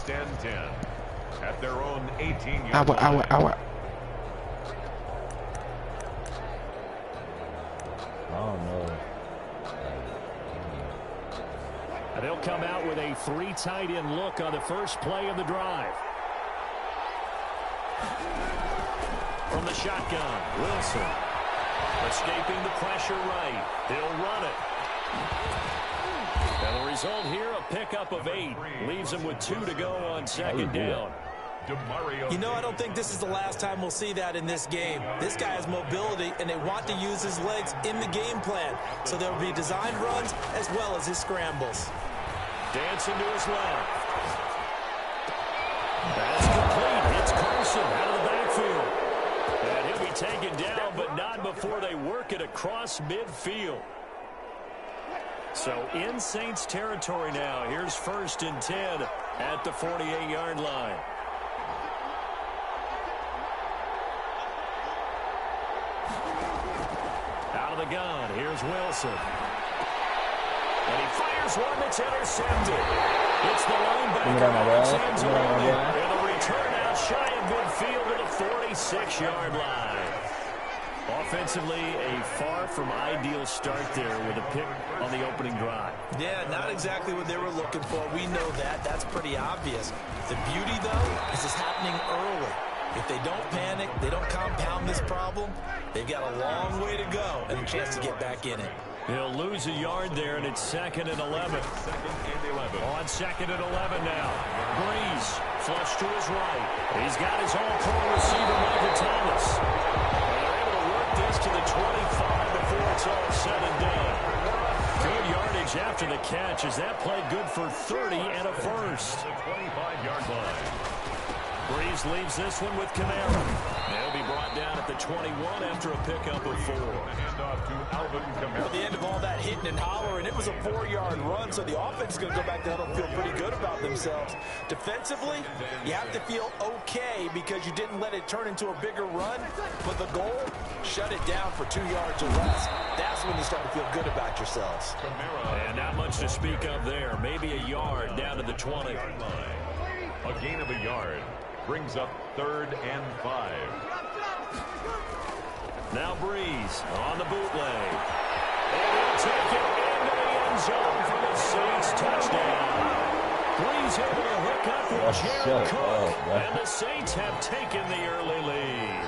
and 10 at their own 18-yard Ow, ow, ow. Oh, no. And they'll come out with a 3 tight end look on the first play of the drive. From the shotgun, Wilson. Escaping the pressure right. He'll run it. And the result here, a pickup of 8. Leaves him with 2 to go on second down. You know, I don't think this is the last time we'll see that in this game. This guy has mobility, and they want to use his legs in the game plan. So there will be designed runs as well as his scrambles. Dancing to his left. That's complete. It's Carson out of the backfield. And he'll be taken down, but not before they work it across midfield. So in Saints territory now. Here's 1st and 10 at the 48-yard line. Out of the gun. Here's Wilson. And he fires one that's intercepted. It's the linebacker. And the return out shy of midfield to the 46-yard line. Offensively, a far from ideal start there with a pick on the opening drive. Yeah, not exactly what they were looking for. We know that. That's pretty obvious. The beauty, though, is it's happening early. If they don't panic, they don't compound this problem, they've got a long way to go and a chance to get back in it. He'll lose a yard there, and it's 2nd and 11. On 2nd and 11 now. Breeze, flush to his right. He's got his all-pro receiver, Michael Thomas. This to the 25 before it's all said and done. Good yardage after the catch as that play good for 30 and a first. The 25-yard line. Breeze leaves this one with Kamara. They'll be brought down at the 21 after a pickup of 4. Handoff to Alvin Kamara. At the end of all that hitting and hollering, it was a 4-yard run, so the offense is going to go back down and feel pretty good about themselves. Defensively, you have to feel okay because you didn't let it turn into a bigger run, but the goal, shut it down for 2 yards or less. That's when you start to feel good about yourselves. And not much to speak of there. Maybe a yard down to the 20. A gain of a yard brings up 3rd and 5. Now Breeze on the bootleg. And he'll take it into the end zone for the Saints touchdown. Breeze able to hook up with Jared Cook. And the Saints have taken the early lead.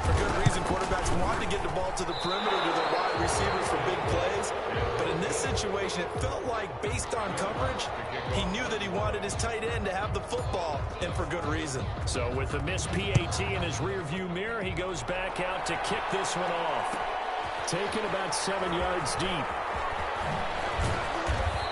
For good reason, quarterbacks want to get the ball to the perimeter to their wide receivers for big plays. But in this situation, it felt like, based on coverage, he knew that he wanted his tight end to have the football, and for good reason. So with the missed PAT in his rearview mirror, he goes back out to kick this one off. Taken about 7 yards deep.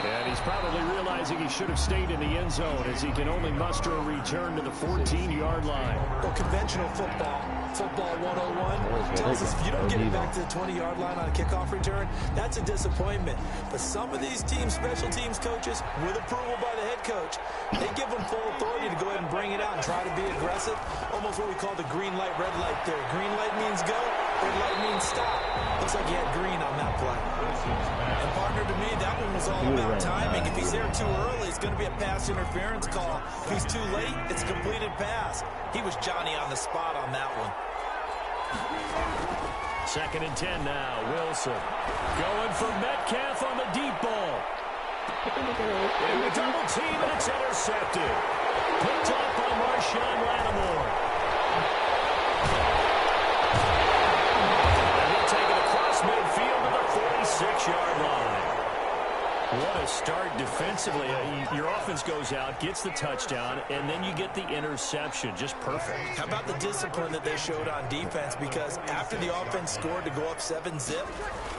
And he's probably realizing he should have stayed in the end zone as he can only muster a return to the 14-yard line. Well, conventional football 101, tells us if you don't get it back to the 20-yard line on a kickoff return, that's a disappointment. But some of these teams, special teams coaches, with approval by the head coach, they give them full authority to go ahead and bring it out and try to be aggressive. Almost what we call the green light, red light theory. Green light means go, red light means stop. Looks like he had green on that play. And partner, to me, that one was all about timing. If he's there too early, it's going to be a pass interference call. If he's too late, it's a completed pass. He was Johnny on the spot on that one. 2nd and 10 now. Wilson going for Metcalf on the deep ball. In the double team, and it's intercepted. Picked up by Marshawn Lattimore. And he'll take it across midfield to the 46-yard line. What a start defensively. Your offense goes out, gets the touchdown, and then you get the interception. Just perfect. How about the discipline that they showed on defense? Because after the offense scored to go up 7-zip,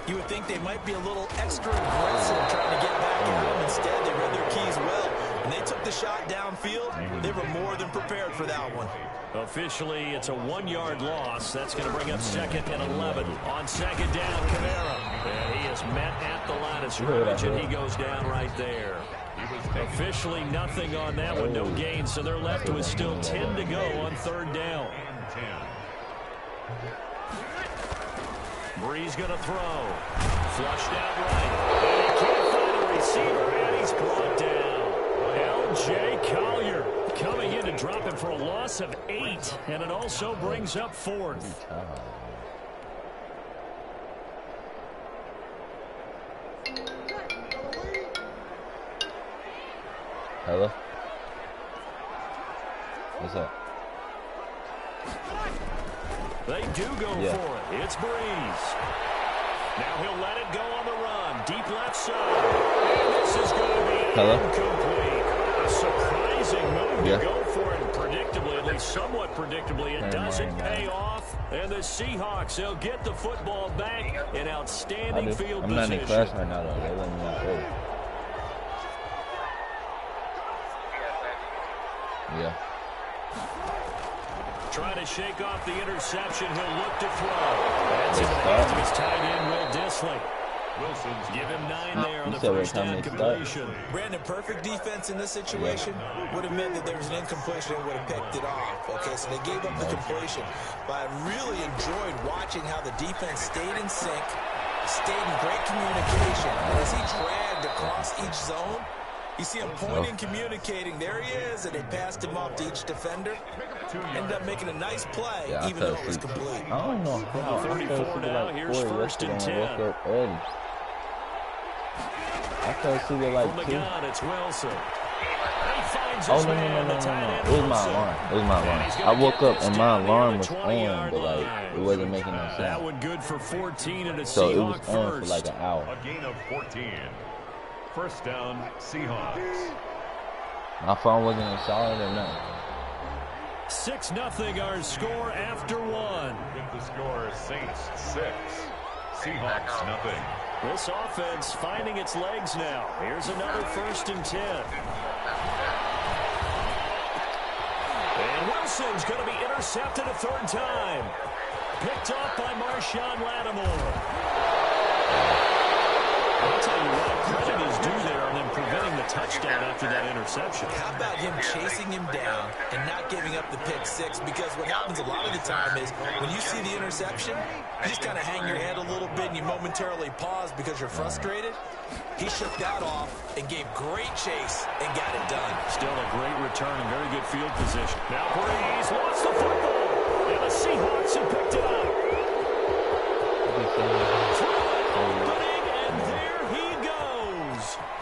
you would think they might be a little extra aggressive trying to get back out. Instead, they read their keys well. When they took the shot downfield, they were more than prepared for that one. Officially, it's a 1-yard loss. That's going to bring up 2nd and 11. On 2nd down, Kamara. And he is met at the line of scrimmage, and he goes down right there. Officially nothing on that one, no gain, so they're left with still 10 to go on 3rd down. Breeze going to throw. Flushed out right. And he can't find a receiver, and he's brought down. Held Jay Collier coming in to drop him for a loss of 8, and it also brings up 4th. Hello? What's up? They do go for it. It's Breeze. Now he'll let it go on the run. Deep left side. And this is going to be incomplete. A surprising move to go for it. Predictably, at least somewhat predictably, it doesn't pay off. And the Seahawks, they'll get the football back in outstanding field position. I'm not in class right now, though. They let me out early. Yeah. Trying to shake off the interception. He'll look to throw. That's in the hands of his tight end, Will Dissly. Wilson's give him 9 there on the first down completion. Brandon, perfect defense in this situation would have meant that there was an incompletion and would have picked it off. Okay, so they gave up the completion. But I really enjoyed watching how the defense stayed in sync, stayed in great communication. And as he dragged across each zone, you see him pointing, communicating. There he is, and they passed him off to each defender. Ended up making a nice play, even though it was complete. I don't know. 34 now. Here's 1st and 10. I fell asleep at like from the 2. gun, it's Wilson. Oh, no. It was my alarm. It was my alarm. I woke up and my alarm was on, but like it wasn't making no sound. That one good for 14 and a so it was Seahawk on first. for like an hour. A gain of 14. First down, Seahawks. My phone wasn't installed or nothing. 6-0 our score after 1. With the score, Saints 6, Seahawks nothing. This offense finding its legs now. Here's another 1st and 10. And Wilson's going to be intercepted a 3rd time. Picked off by Marshawn Lattimore. I'll tell you what, credit is due there on them preventing the touchdown after that interception. How about him chasing him down and not giving up the pick 6? Because what happens a lot of the time is when you see the interception, you just kind of hang your head a little bit and you momentarily pause because you're frustrated. He shook that off and gave great chase and got it done. Still a great return and very good field position. Now Breeze lost the football, and the Seahawks have picked it up.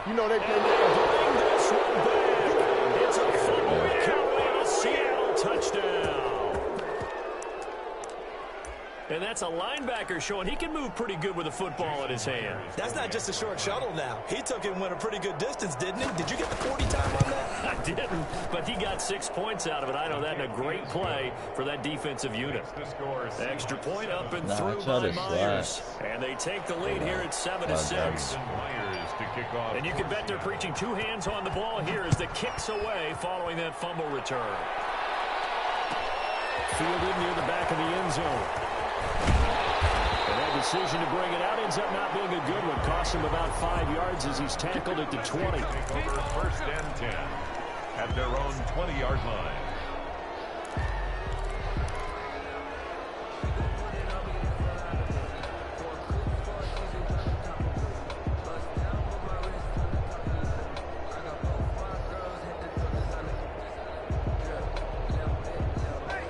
You know they play bring this one back. It's a fumble recovery and a Seattle touchdown. And that's a linebacker showing he can move pretty good with a football in his hand. That's not just a short shuttle now. He took it and went a pretty good distance, didn't he? Did you get the 40 time on that? I didn't, but he got 6 points out of it. I know that, and a great play for that defensive unit. Extra point up and through by Myers. And they take the lead here at 7-6. And you can bet they're preaching 2 hands on the ball here as the kick's away following that fumble return. Fielded near the back of the end zone. And that decision to bring it out ends up not being a good one. Cost him about 5 yards as he's tackled at the 20. Over 1st and 10 at their own 20-yard line.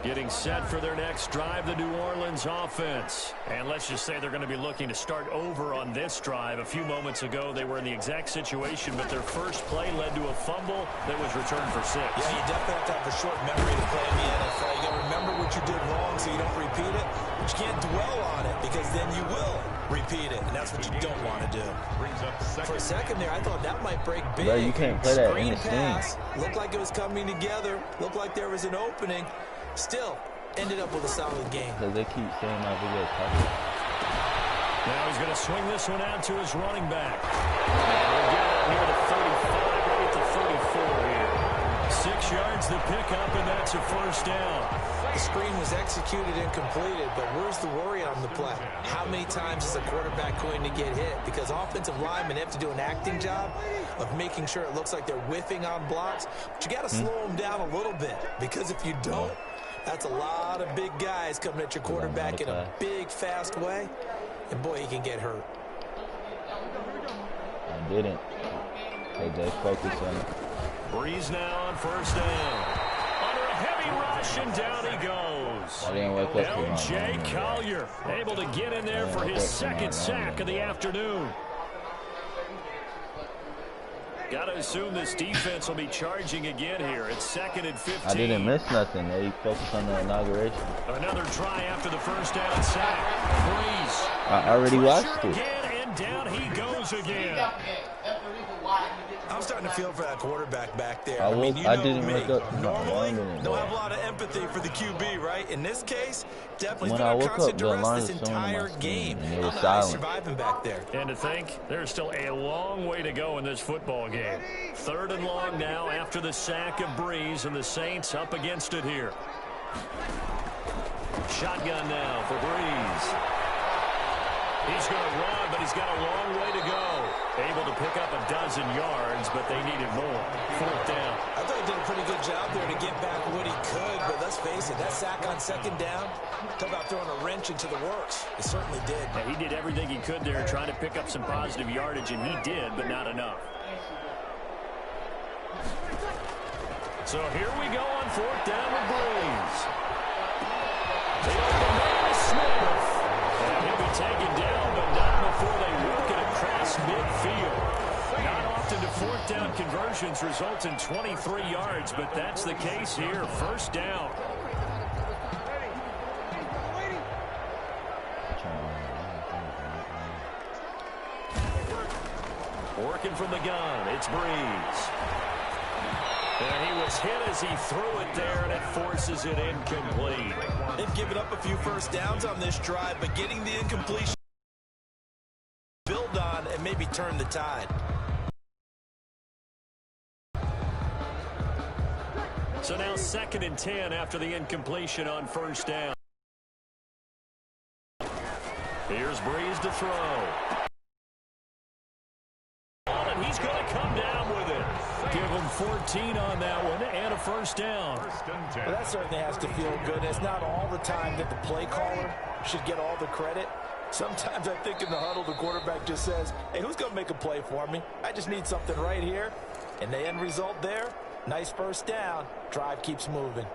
Getting set for their next drive, the New Orleans offense. And let's just say they're going to be looking to start over on this drive. A few moments ago, they were in the exact situation, but their first play led to a fumble that was returned for 6. Yeah, you definitely have to have a short memory to play in the NFL. You got to remember what you did wrong so you don't repeat it. But you can't dwell on it because then you will repeat it, and that's what you don't want to do. For a second there, I thought that might break big. Bro, you can't play that Screen in the pass. Looked like it was coming together. Looked like there was an opening. Still, ended up with a solid game. Because they keep saying my video coverage. Now he's going to swing this one out to his running back. We'll get out near the 35, right at the 34 here. 6 yards the pickup, and that's a 1st down. The screen was executed and completed, but where's the worry on the play? How many times is a quarterback going to get hit? Because offensive linemen have to do an acting job of making sure it looks like they're whiffing on blocks. But you got to slow them down a little bit, because if you don't, that's a lot of big guys coming at your quarterback in a big, fast way. And, boy, he can get hurt. I didn't. Hey, just focus on it. Breeze now on first down. Under a heavy rush, and down he goes. L.J. Collier able to get in there for his second sack of the afternoon. Got to assume this defense will be charging again here. It's 2nd and 15. I didn't miss nothing. They focused on the inauguration. Another try after the first down sack. Breeze. I already watched it. Again, and down he goes again. I'm starting to feel for that quarterback back there. I didn't me. wake up. Normally, don't have a lot of empathy for the QB, right? In this case, definitely when I woke up, the duress line this was showing entire my game. and it was Silent. silent. Surviving back there. And to think, there's still a long way to go in this football game. 3rd and long now after the sack of Breeze, and the Saints up against it here. Shotgun now for Breeze. He's going to run, but he's got a long way to go. Able to pick up a dozen yards, but they needed more. 4th down. I thought he did a pretty good job there to get back what he could, but let's face it, that sack on 2nd down, talk about throwing a wrench into the works. It certainly did. Yeah, he did everything he could there, trying to pick up some positive yardage, and he did, but not enough. So here we go on 4th down with Breeze. The open man is Smith. And he'll be taken down, but not before they work it across midfield. Not often do 4th down conversions result in 23 yards, but that's the case here. 1st down. Working from the gun, it's Breeze. And he was hit as he threw it there, and it forces it incomplete. They've given up a few first downs on this drive, but getting the incompletion build on and maybe turn the tide. So now 2nd and 10 after the incompletion on 1st down. Here's Breeze to throw. And he's going to come down with it. Give him 14 on that one and a 1st down. Well, that certainly has to feel good. It's not all the time that the play caller should get all the credit. Sometimes I think in the huddle, the quarterback just says, hey, who's going to make a play for me? I just need something right here. And the end result there, nice 1st down. Drive keeps moving.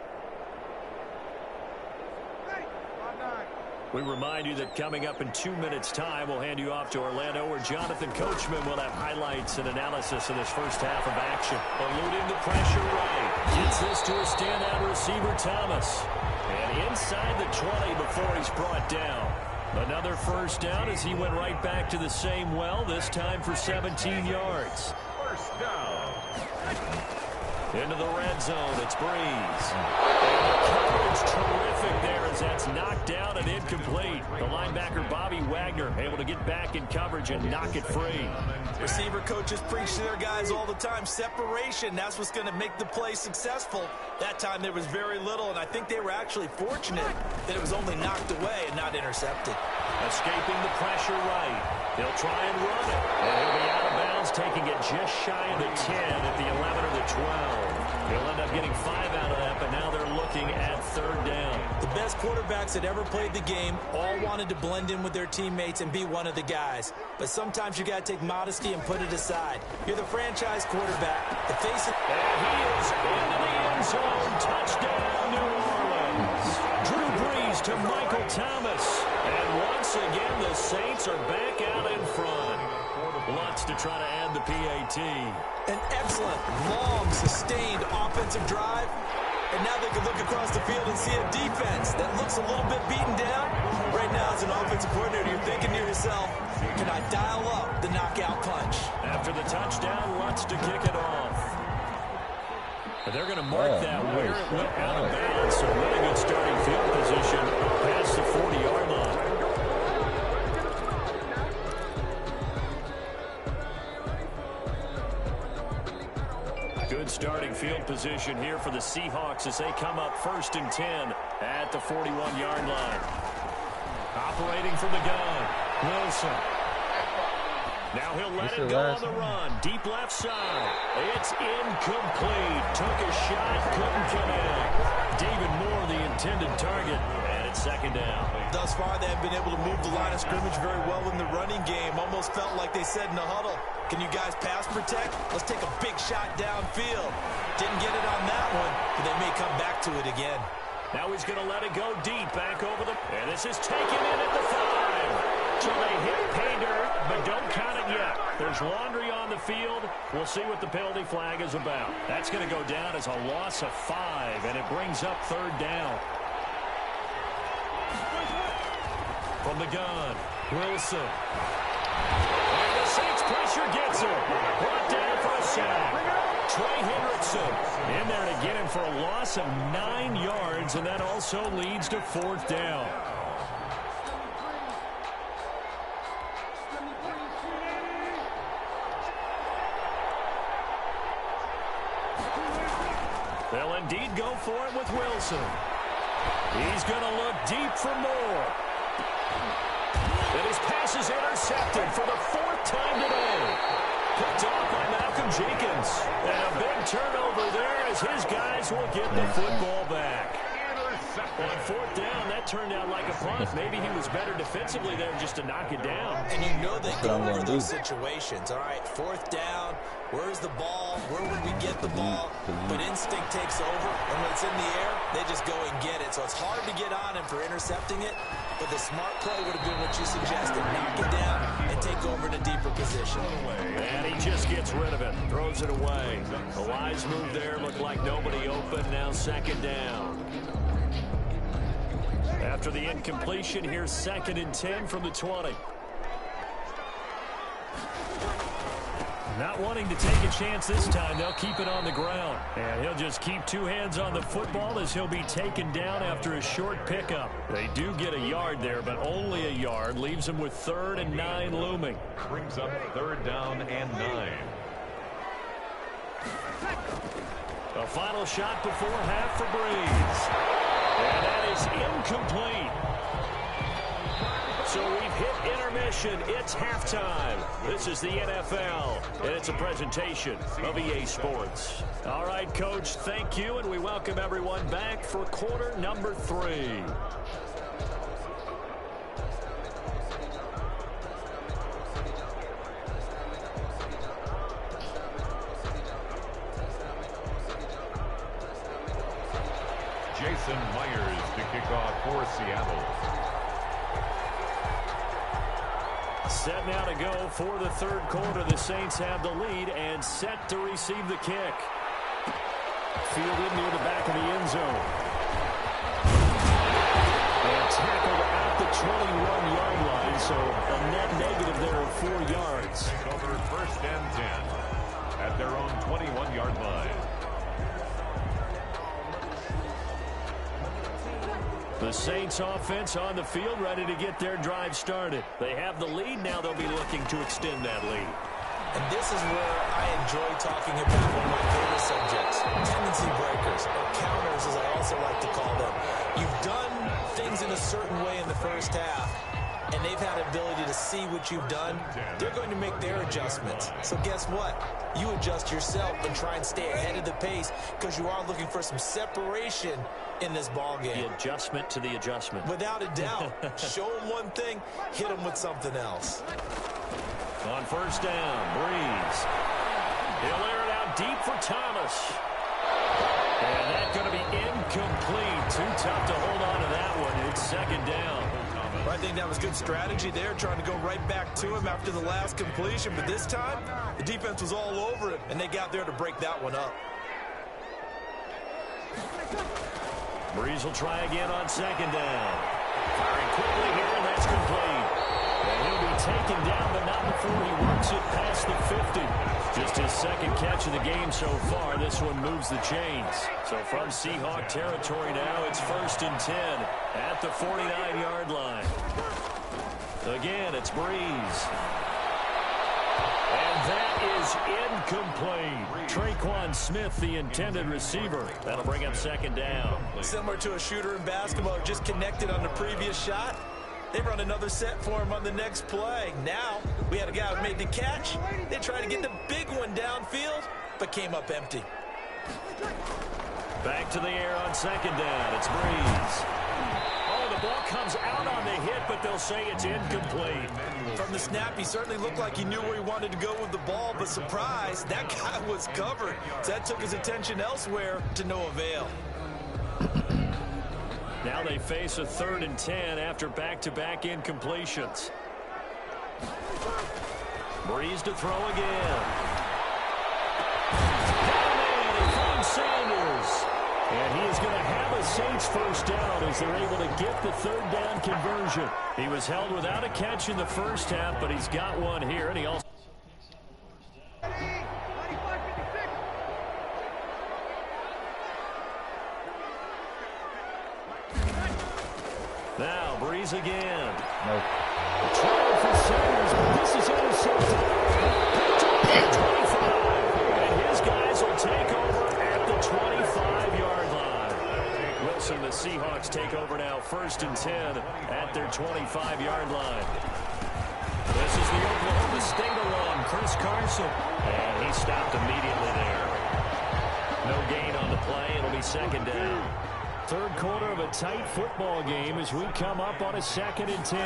We remind you that coming up in 2 minutes' time, we'll hand you off to Orlando, where Jonathan Coachman will have highlights and analysis of this first half of action. Eluding the pressure right. Gets this to a standout receiver, Thomas. And inside the 20 before he's brought down. Another 1st down as he went right back to the same well, this time for 17 yards. 1st down. Into the red zone, it's Breeze. And the coverage terrific there as that's knocked down and incomplete. The linebacker, Bobby Wagner, able to get back in coverage and knock it free. Receiver coaches preach to their guys all the time. Separation, that's what's going to make the play successful. That time there was very little, and I think they were actually fortunate that it was only knocked away and not intercepted. Escaping the pressure right. He'll try and run it. And he'll be out of bounds, taking it just shy of the 10 at the 11 or the 12. He'll end up getting 5 out of that, but now they're looking at 3rd down. The best quarterbacks that ever played the game all wanted to blend in with their teammates and be one of the guys. But sometimes you got to take modesty and put it aside. You're the franchise quarterback. The face of... And he is into the end zone. Touchdown, New Orleans. Drew Brees to Michael Thomas. And once again, the Saints are back out in front. Lutz to try to add the PAT. An excellent, long, sustained offensive drive. And now they can look across the field and see a defense that looks a little bit beaten down. Right now, as an offensive coordinator, you're thinking to yourself, can I dial up the knockout punch? After the touchdown, Lutz to kick it off. But they're going to mark that where it went out of bounds. So really good starting field position past the 40-yard line. Good starting field position here for the Seahawks as they come up 1st and 10 at the 41-yard line. Operating from the gun, Wilson. Now he'll let it go on the run. Deep left side. It's incomplete. Took a shot, couldn't connect. David Moore, the intended target. And on second down. Thus far, they have been able to move the line of scrimmage very well in the running game. Almost felt like they said in the huddle, can you guys pass protect? Let's take a big shot downfield. Didn't get it on that one, but they may come back to it again. Now he's going to let it go deep back over the... And this is taken in at the 5. So they hit pay dirt, but don't count it yet. There's laundry on the field. We'll see what the penalty flag is about. That's going to go down as a loss of 5, and it brings up third down. From the gun, Wilson. And the Saints pressure gets him. Brought down for a sack. Trey Hendrickson in there to get him for a loss of 9 yards, and that also leads to fourth down. They'll indeed go for it with Wilson. He's going to look deep for more. And his pass is intercepted for the 4th time today. Picked off by Malcolm Jenkins. And a big turnover there as his guys will get the football back. On 4th down, that turned out like a punt. Maybe he was better defensively there just to knock it down. And you know they go over those situations. All right, 4th down. Where's the ball? Where would we get the ball? But instinct takes over, and when it's in the air, they just go and get it. So it's hard to get on him for intercepting it, but the smart play would have been what you suggested. Knock it down and take over in a deeper position. And he just gets rid of it, throws it away. The wise move there, looked like nobody open. Now second down. After the incompletion, here's 2nd and 10 from the 20. Not wanting to take a chance this time, they'll keep it on the ground. And he'll just keep 2 hands on the football as he'll be taken down after a short pickup. They do get a yard there, but only a yard. Leaves them with 3rd and 9 looming. Brings up 3rd down and 9. A final shot before half for Breeze. And that is incomplete. So we've hit intermission. It's halftime. This is the NFL, and it's a presentation of EA Sports. All right, Coach, thank you, and we welcome everyone back for quarter number 3. Jason Myers to kick off for Seattle. Set now to go for the 3rd quarter. The Saints have the lead and set to receive the kick. Fielded near the back of the end zone. And tackled at the 21-yard line, so a net negative there of 4 yards. Over 1st and 10 at their own 21-yard line. The Saints offense on the field, ready to get their drive started. They have the lead. Now they'll be looking to extend that lead. And this is where I enjoy talking about one of my favorite subjects, tendency breakers, or counters as I also like to call them. You've done things in a certain way in the first half, and they've had an ability to see what you've done. They're going to make their adjustments. So guess what? You adjust yourself and try and stay ahead of the pace because you are looking for some separation in this ball game. The adjustment to the adjustment. Without a doubt. Show them one thing, hit them with something else. On 1st down, Breeze. He'll air it out deep for Thomas. And that's going to be incomplete. Too tough to hold on to that one. It's 2nd down. Well, I think that was good strategy there, trying to go right back to him after the last completion. But this time, the defense was all over it, and they got there to break that one up. Breeze will try again on 2nd down. Firing quickly here, and that's complete. And he'll be taken down, but not before he works it past the 50. Just his 2nd catch of the game so far. This one moves the chains. So from Seahawk territory now, it's 1st and 10 at the 49-yard line. Again, it's Breeze. And that is incomplete. Traquan Smith, the intended receiver. That'll bring up 2nd down. Similar to a shooter in basketball, just connected on the previous shot. They run another set for him on the next play. Now, we had a guy who made the catch. They tried to get the big one downfield, but came up empty. Back to the air on 2nd down. It's Breeze. Oh, the ball comes out on the hit, but they'll say it's incomplete. From the snap, he certainly looked like he knew where he wanted to go with the ball, but surprise, that guy was covered. So that took his attention elsewhere to no avail. Now they face a 3rd and 10 after back-to-back incompletions. Breeze to throw again. And he finds Sanders. And he is going to have a Saints first down as they're able to get the 3rd down conversion. He was held without a catch in the first half, but he's got one here, and he also... Now, Breeze again. No. Trying for Sanders, but this is intercepted. Picked up at the 25. And his guys will take over at the 25-yard line. Wilson, the Seahawks take over now, 1st and 10 at their 25-yard line. This is the Oklahoma State alum, Chris Carson. And he stopped immediately there. No gain on the play. It'll be 2nd down. 3rd quarter of a tight football game as we come up on a 2nd and 10.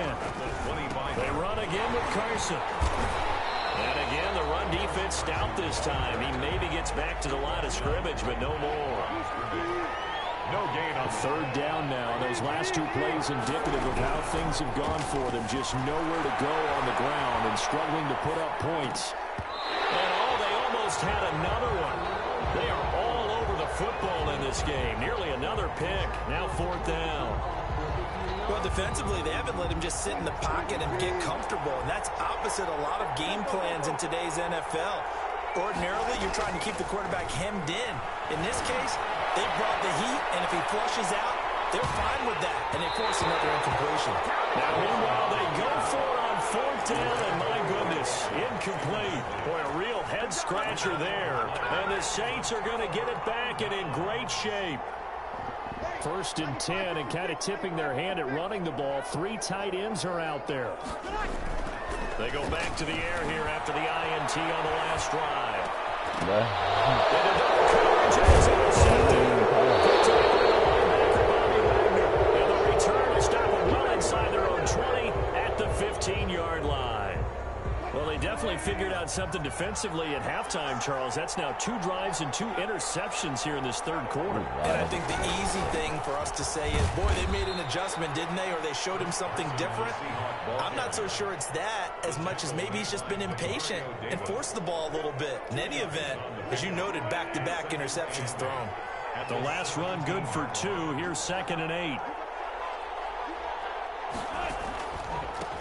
They run again with Carson. And again, the run defense stout this time. He maybe gets back to the line of scrimmage, but no more. No gain on 3rd down now. Those last 2 plays indicative of how things have gone for them. Just nowhere to go on the ground and struggling to put up points. And they almost had another one. They are all over the football in this game. Nearly another pick. Now 4th down. Well, defensively, they haven't let him just sit in the pocket and get comfortable, and that's opposite a lot of game plans in today's NFL. Ordinarily, you're trying to keep the quarterback hemmed in. In this case, they brought the heat, and if he flushes out, they're fine with that, and they force another incompletion. Now, meanwhile, they go for it on 4th down, and my goodness, incomplete. Boy, a real head-scratcher there. And the Saints are going to get it back and in great shape. 1st and 10, and kind of tipping their hand at running the ball. 3 tight ends are out there. They go back to the air here after the INT on the last drive. And the return will stop them well inside their own 20 at the 15-yard line. Well, they definitely figured out something defensively at halftime, Charles. That's now 2 drives and 2 interceptions here in this 3rd quarter. And I think the easy thing for us to say is, boy, they made an adjustment, didn't they? Or they showed him something different. I'm not so sure it's that as much as maybe he's just been impatient and forced the ball a little bit. In any event, as you noted, back-to-back interceptions thrown. The last run good for 2. Here's 2nd and 8.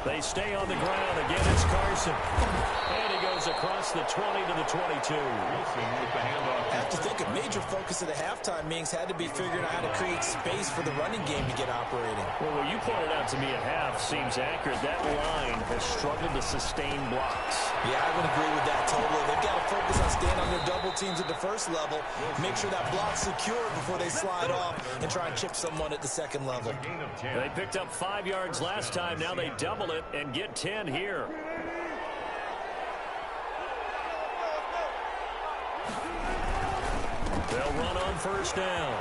They stay on the ground. Again, it's Carson. And he goes across the 20 to the 22. I have to think a major focus of the halftime meetings had to be figuring out how to create space for the running game to get operating. Well, what you pointed out to me at half seems accurate. That line has struggled to sustain blocks. Yeah, I would agree with that totally. They've got to focus on staying on their double teams at the first level, make sure that block's secure before they slide off and try and chip someone at the 2nd level. They picked up 5 yards last time. Now they double it and get 10 here. They'll run on 1st down.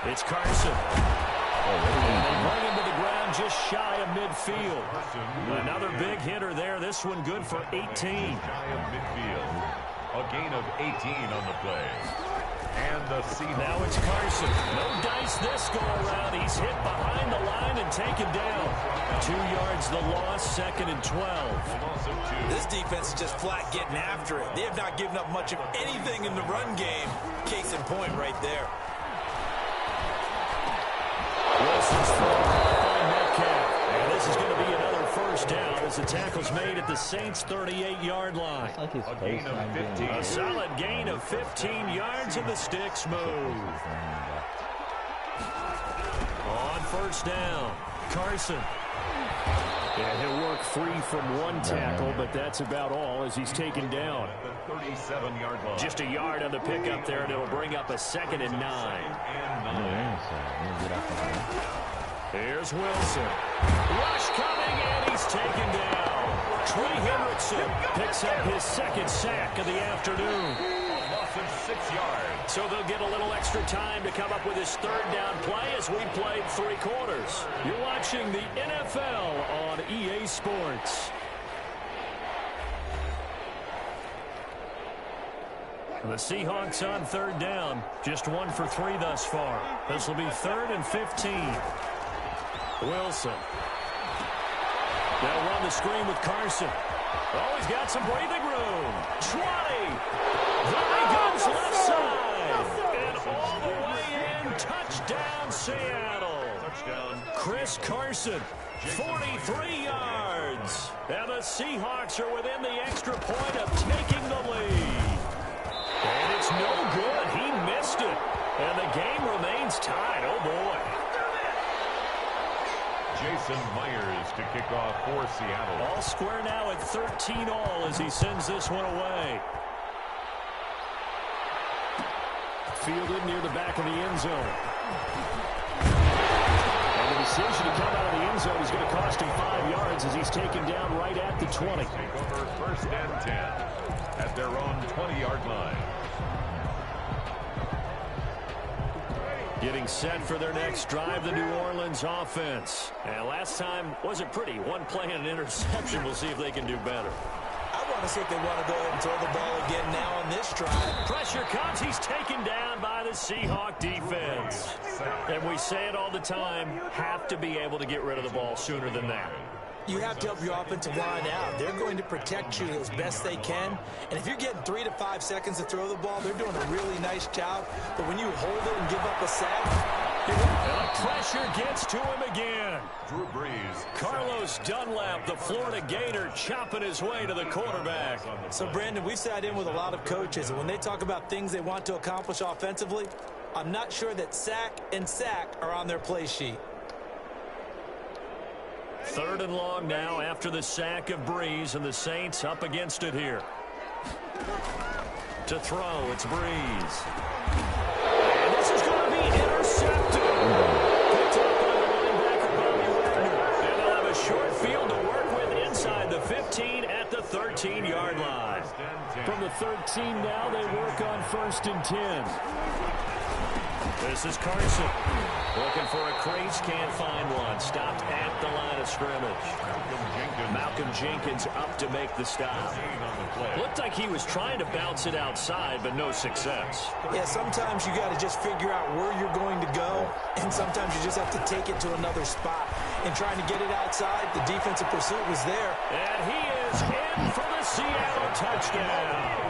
It's Carson. And they bring him to the ground just shy of midfield. Another big hitter there. This one good for 18. Shy of midfield. A gain of 18 on the play. And the Seahawks. Now it's Carson. No dice this go around. He's hit behind the line and taken down. 2 yards the loss, 2nd and 12. This defense is just flat getting after it. They have not given up much of anything in the run game. Case in point right there. Wilson's thrown by Metcalf. And this is going to be another 1st down as the tackle's made at the Saints' 38-yard line. Like his A gain of 15. A solid gain of 15 yards, and the sticks move. On 1st down, Carson. And he'll work free from one tackle, but that's about all as he's taken down. The 37-yard line. Just a yard on the pickup there, and it'll bring up a 2nd and 9. Here's Wilson. Rush coming, and he's taken down. Trey Hendrickson picks up his 2nd sack of the afternoon. Loss of 6 yards. So they'll get a little extra time to come up with his third down play as we played 3 quarters. You're watching the NFL on EA Sports. The Seahawks on third down. Just 1 for 3 thus far. This will be 3rd and 15. Wilson. They'll run the screen with Carson. Oh, he's got some breathing room. 20. There he goes left side. And all the way in. Touchdown, Seattle. Touchdown. Chris Carson. 43 yards. And the Seahawks are within the extra point of taking the lead. And it's no good. He missed it. And the game remains tied. Oh, boy. Jason Myers to kick off for Seattle. All square now at 13 all as he sends this one away. Fielded near the back of the end zone. And the decision to come out of the end zone is going to cost him 5 yards as he's taken down right at the 20. Take over 1st and 10 at their own 20-yard line. Getting set for their next drive, the New Orleans offense. And last time wasn't pretty. 1 play and an interception. We'll see if they can do better. I want to see if they want to go ahead and throw the ball again now on this drive. Pressure comes. He's taken down by the Seahawk defense. And we say it all the time, have to be able to get rid of the ball sooner than that. You have to help your offensive line out. They're going to protect you as best they can. And if you're getting 3 to 5 seconds to throw the ball, they're doing a really nice job. But when you hold it and give up a sack, and the pressure gets to him again. Drew Brees. Carlos Dunlap, the Florida Gator, chopping his way to the quarterback. So, Brandon, we've sat in with a lot of coaches, and when they talk about things they want to accomplish offensively, I'm not sure that sack and sack are on their play sheet. 3rd and long now after the sack of Brees, and the Saints up against it here. To throw, it's Brees. And this is going to be intercepted. Picked up by the linebacker, Bobby Wagner. And they'll have a short field to work with inside the 15 at the 13-yard line. From the 13 now, they work on 1st and 10. This is Carson. Looking for a crease, can't find one. Stopped at the line of scrimmage. Malcolm Jenkins up to make the stop. Looked like he was trying to bounce it outside, but no success. Yeah, sometimes you got to just figure out where you're going to go, and sometimes you just have to take it to another spot. And trying to get it outside, the defensive pursuit was there. And he is in for the Seattle touchdown.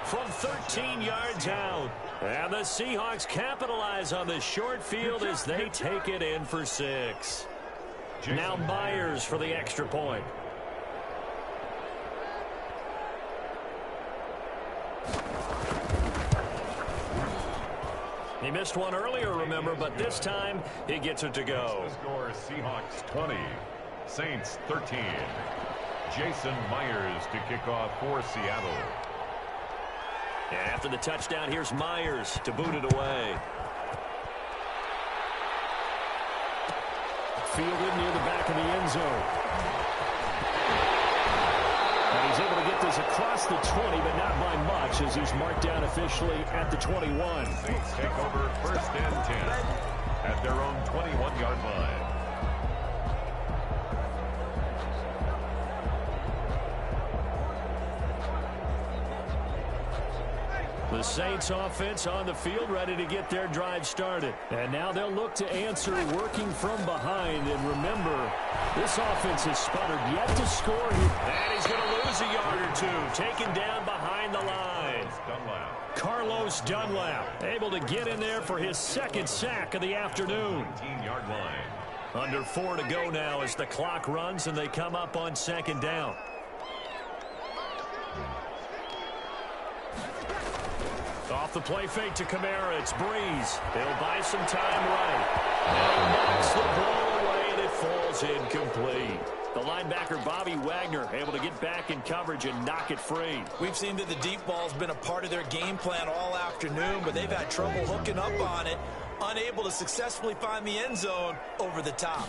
From 13 yards out. And the Seahawks capitalize on the short field as they take it in for 6. Now Myers for the extra point. He missed one earlier, remember, but this time he gets it to go. The score, Seahawks 20, Saints 13. Jason Myers to kick off for Seattle. And after the touchdown, here's Myers to boot it away. Fielded near the back of the end zone. And he's able to get this across the 20, but not by much, as he's marked down officially at the 21. Saints take over 1st and 10 at their own 21-yard line. The Saints offense on the field ready to get their drive started. And now they'll look to answer working from behind. And remember, this offense has sputtered yet to score here. And he's going to lose a yard or two. Taken down behind the line. Carlos Dunlap able to get in there for his 2nd sack of the afternoon. 19-yard line. Under 4 to go now as the clock runs and they come up on 2nd down. Off the play fake to Kamara, it's Brees. He'll buy some time right. And he knocks the ball away, and it falls incomplete. The linebacker, Bobby Wagner, able to get back in coverage and knock it free. We've seen that the deep ball's been a part of their game plan all afternoon, but they've had trouble hooking up on it, unable to successfully find the end zone over the top.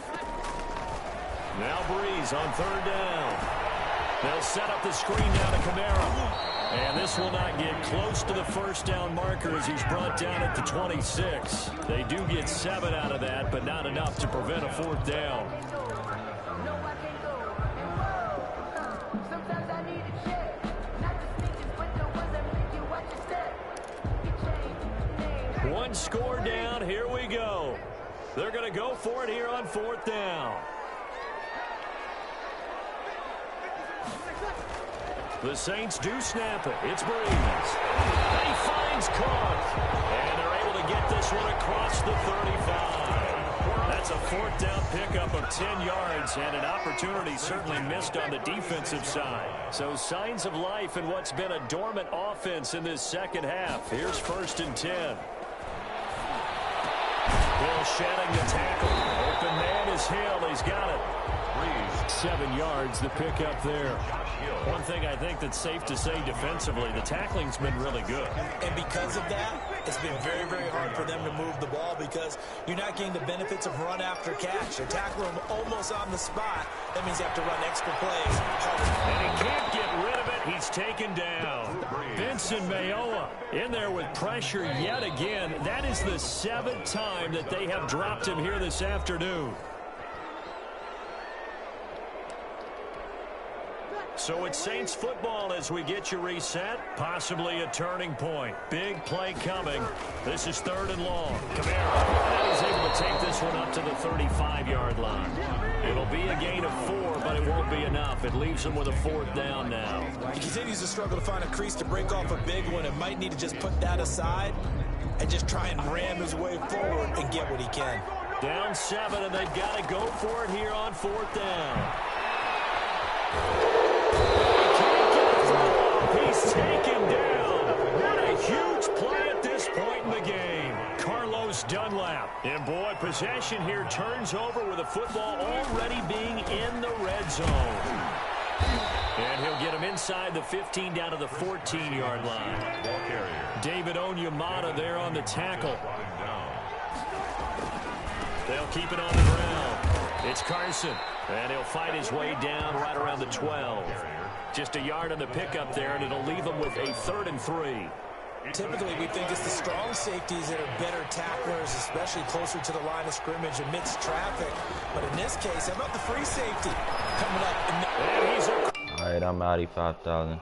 Now Brees on 3rd down. They'll set up the screen now to Kamara. And this will not get close to the first down marker as he's brought down at the 26. They do get 7 out of that, but not enough to prevent a 4th down. One score down. Here we go. They're going to go for it here on 4th down. The Saints do snap it. It's Breeze. He finds Cook. And they're able to get this one across the 35. That's a 4th down pickup of 10 yards and an opportunity certainly missed on the defensive side. So signs of life in what's been a dormant offense in this second half. Here's 1st and 10. Hill shedding the tackle. Open man is Hill. He's got it. 7 yards, the pickup there. One thing I think that's safe to say defensively, the tackling's been really good. And because of that, it's been very, very hard for them to move the ball because you're not getting the benefits of run after catch. You tackle him almost on the spot. That means you have to run extra plays. And he can't get rid of it. He's taken down. Vincent Mayoa in there with pressure yet again. That is the 7th time that they have dropped him here this afternoon. So it's Saints football as we get you reset. Possibly a turning point. Big play coming. This is 3rd and long. Kamara. And he's able to take this one up to the 35-yard line. It'll be a gain of 4, but it won't be enough. It leaves him with a 4th down now. He continues to struggle to find a crease to break off a big one and might need to just put that aside and just try and ram his way forward and get what he can. Down 7, and they've got to go for it here on 4th down. He's taken down. What a huge play at this point in the game. Carlos Dunlap. And boy, possession here turns over with the football already being in the red zone. And he'll get him inside the 15 down to the 14-yard line. David Onyemata there on the tackle. They'll keep it on the ground. It's Carson. And he'll fight his way down right around the 12. Just a yard on the pickup there, and it'll leave him with a 3rd and 3. Typically, we think it's the strong safeties that are better tacklers, especially closer to the line of scrimmage amidst traffic. But in this case, how about the free safety coming up? All right, I'm out of 5,000.